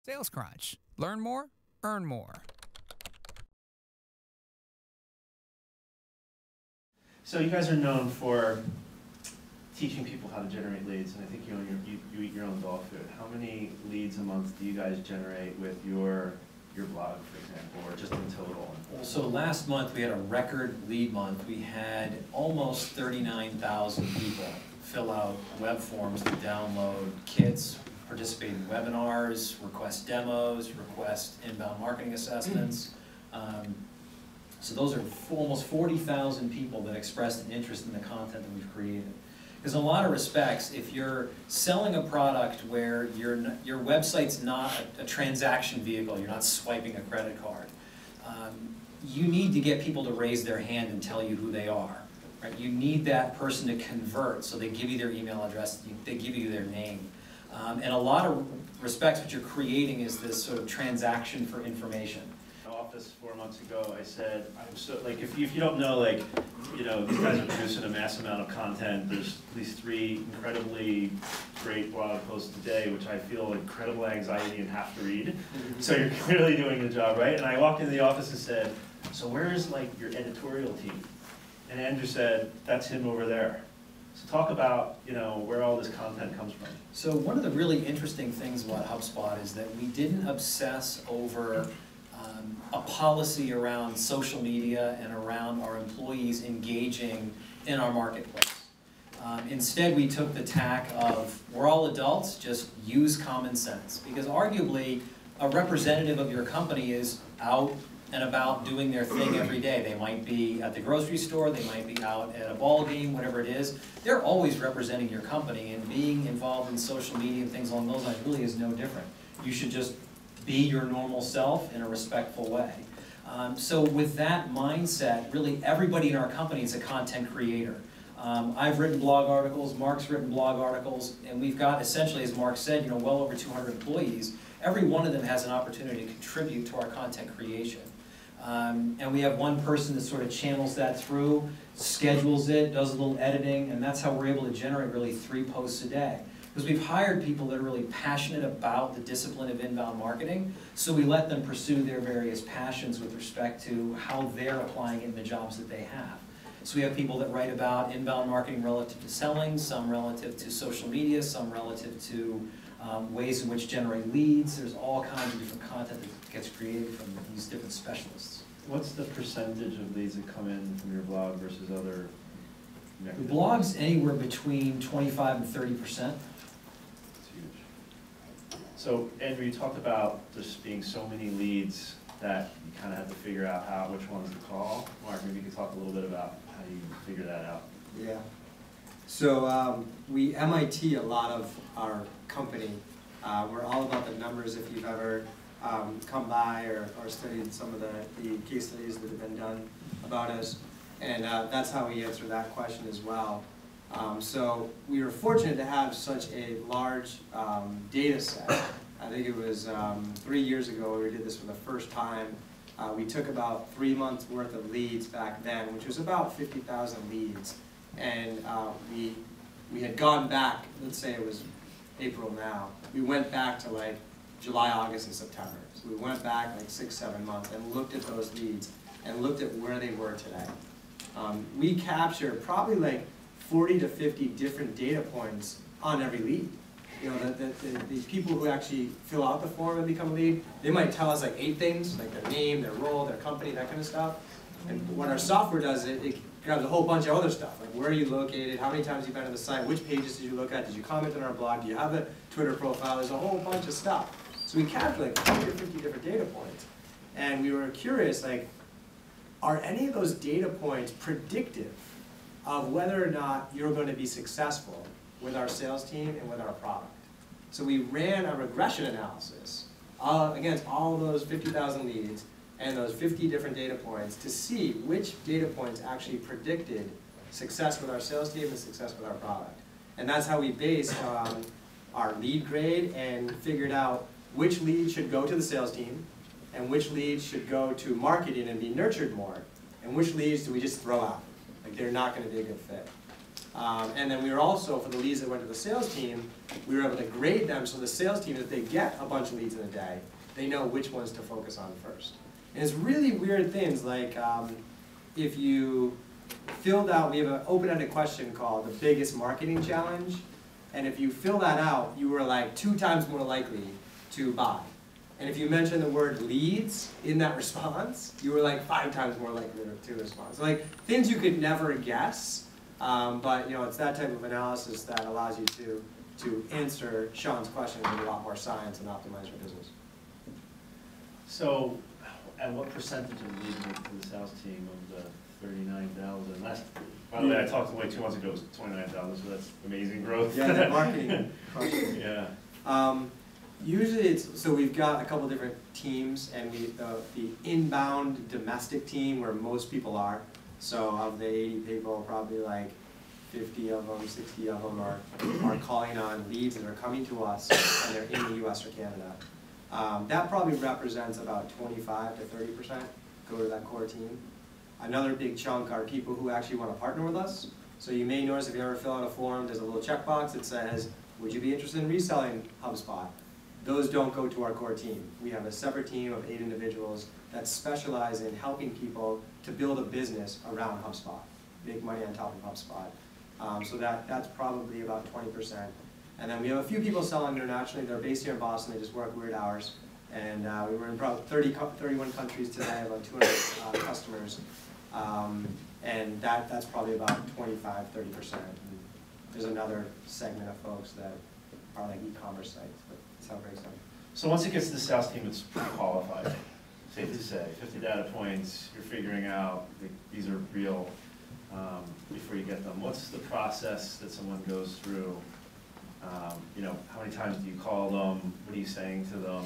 SalesCrunch. Learn more, earn more. So you guys are known for teaching people how to generate leads, and I think you eat your own dog food. How many leads a month do you guys generate with your blog, for example, or just in total? So last month we had a record lead month. We had almost 39,000 people fill out web forms to download kits, participate in webinars, request demos, request inbound marketing assessments. So those are almost 40,000 people that expressed an interest in the content that we've created. Because in a lot of respects, if you're selling a product where your website's not a transaction vehicle, you're not swiping a credit card, you need to get people to raise their hand and tell you who they are. Right? You need that person to convert, so they give you their email address, they give you their name. In a lot of respects, what you're creating is this sort of transaction for information. Office 4 months ago, I said, I'm so, like, if you don't know, like, you know, these guys are producing a mass amount of content. There's at least 3 incredibly great blog posts a day, which I feel incredible anxiety and have to read. So you're clearly doing the job, right? And I walked into the office and said, so where's, like, your editorial team? And Andrew said, that's him over there. So talk about, you know, where all this content comes from. So one of the really interesting things about HubSpot is that we didn't obsess over a policy around social media and around our employees engaging in our marketplace. Instead, we took the tack of, we're all adults, just use common sense. Because arguably, a representative of your company is out and about doing their thing every day. They might be at the grocery store, they might be out at a ball game, whatever it is. They're always representing your company, and being involved in social media and things along those lines really is no different. You should just be your normal self in a respectful way. So with that mindset, really everybody in our company is a content creator. I've written blog articles, Mark's written blog articles, and we've got essentially, as Mark said, you know, well over 200 employees. Every one of them has an opportunity to contribute to our content creation. And we have one person that sort of channels that through, schedules it, does a little editing, and that's how we're able to generate really 3 posts a day. Because we've hired people that are really passionate about the discipline of inbound marketing, so we let them pursue their various passions with respect to how they're applying it in the jobs that they have. So we have people that write about inbound marketing relative to selling, some relative to social media, some relative to ways in which generate leads. There's all kinds of different content that gets created from these different specialists. What's the percentage of leads that come in from your blog versus other mechanisms? The blog's anywhere between 25 and 30%. So, Andrew, you talked about just being so many leads that you kind of had to figure out which ones to call. Mark, maybe you could talk a little bit about how you figure that out. Yeah. So we MIT a lot of our company. We're all about the numbers. If you've ever come by or studied some of the case studies that have been done about us. And that's how we answer that question as well. So we were fortunate to have such a large data set. I think it was 3 years ago we did this for the first time. We took about 3 months worth of leads back then, which was about 50,000 leads. And we had gone back, let's say it was April now, we went back to like July, August, and September. So we went back like 6, 7 months and looked at those leads and looked at where they were today. We captured probably like 40 to 50 different data points on every lead. You know, the people who actually fill out the form and become a lead, they might tell us like 8 things, like their name, their role, their company, that kind of stuff. And what our software does, it grabs a whole bunch of other stuff, like where are you located, how many times you've been to the site, which pages did you look at, did you comment on our blog, do you have a Twitter profile, there's a whole bunch of stuff. So we captured like 40 or 50 different data points. And we were curious, like, are any of those data points predictive of whether or not you're going to be successful with our sales team and with our product? So we ran a regression analysis against all of those 50,000 leads and those 50 different data points to see which data points actually predicted success with our sales team and success with our product. And that's how we based our lead grade and figured out which leads should go to the sales team and which leads should go to marketing and be nurtured more, and which leads do we just throw out. Like they're not going to be a good fit. And then we were also, for the leads that went to the sales team, we were able to grade them so the sales team, if they get a bunch of leads in a day, they know which ones to focus on first. And it's really weird things like if you filled out, we have an open-ended question called the biggest marketing challenge. And if you fill that out, you were like 2 times more likely to buy. And if you mention the word leads in that response, you were like 5 times more likely to respond. So like things you could never guess, but you know, it's that type of analysis that allows you to answer Sean's question with a lot more science and optimize your business. So, and what percentage of leads went to the sales team of the 39,000? By the way, I talked to like 2 months ago, it was 29,000, so that's amazing growth. Yeah, the marketing. Yeah. Usually it's, so we've got a couple different teams, and the inbound domestic team where most people are. So of the 80 people, probably like 50 of them, 60 of them are calling on leads that are coming to us, and they're in the US or Canada. That probably represents about 25 to 30% go to that core team. Another big chunk are people who actually want to partner with us. So you may notice if you ever fill out a form, there's a little checkbox that says, would you be interested in reselling HubSpot? Those don't go to our core team. We have a separate team of 8 individuals that specialize in helping people to build a business around HubSpot, make money on top of HubSpot. So that's probably about 20%. And then we have a few people selling internationally. They're based here in Boston. They just work weird hours. And we were in probably 31 countries today, about 200 customers. And that's probably about 25, 30%. And there's another segment of folks that are like e-commerce sites, but that's how it breaks down. So once it gets to the sales team, it's pretty qualified, safe to say. 50 data points, you're figuring out these are real before you get them. What's the process that someone goes through? You know, how many times do you call them? What are you saying to them?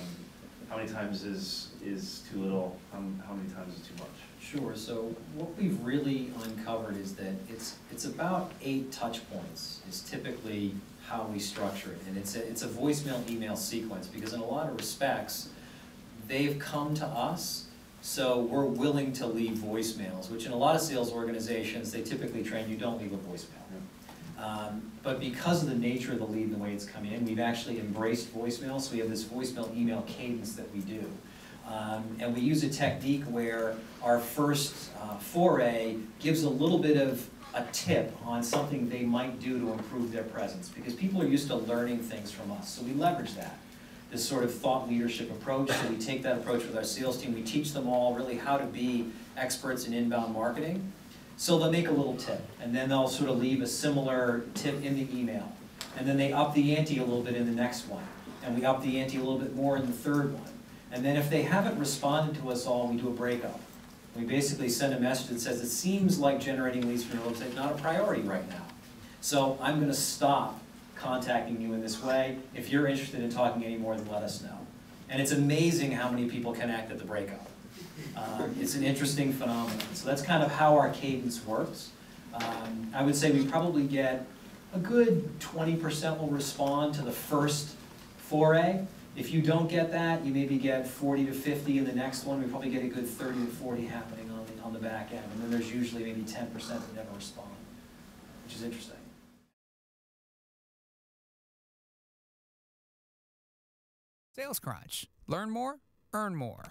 How many times is too little? How many times is too much? Sure, so what we've really uncovered is that it's about 8 touch points is typically how we structure it. And it's a voicemail email sequence, because in a lot of respects, they've come to us, so we're willing to leave voicemails, which in a lot of sales organizations, they typically train you don't leave a voicemail. But because of the nature of the lead and the way it's coming in, we've actually embraced voicemail, so we have this voicemail email cadence that we do. And we use a technique where our first foray gives a little bit of a tip on something they might do to improve their presence, because people are used to learning things from us, so we leverage that. This sort of thought leadership approach, so we take that approach with our sales team. We teach them all really how to be experts in inbound marketing. So they'll make a little tip, and then they'll sort of leave a similar tip in the email. And then they up the ante a little bit in the next one, and we up the ante a little bit more in the third one. And then if they haven't responded to us all, we do a breakup. We basically send a message that says, it seems like generating leads from your website is not a priority right now. So I'm going to stop contacting you in this way. If you're interested in talking anymore, then let us know. And it's amazing how many people connect at the breakup. It's an interesting phenomenon. So that's kind of how our cadence works. I would say we probably get a good 20% will respond to the first foray. If you don't get that, you maybe get 40 to 50 in the next one. We probably get a good 30 to 40 happening on the back end. And then there's usually maybe 10% that never respond, which is interesting. SalesCrunch. Learn more, earn more.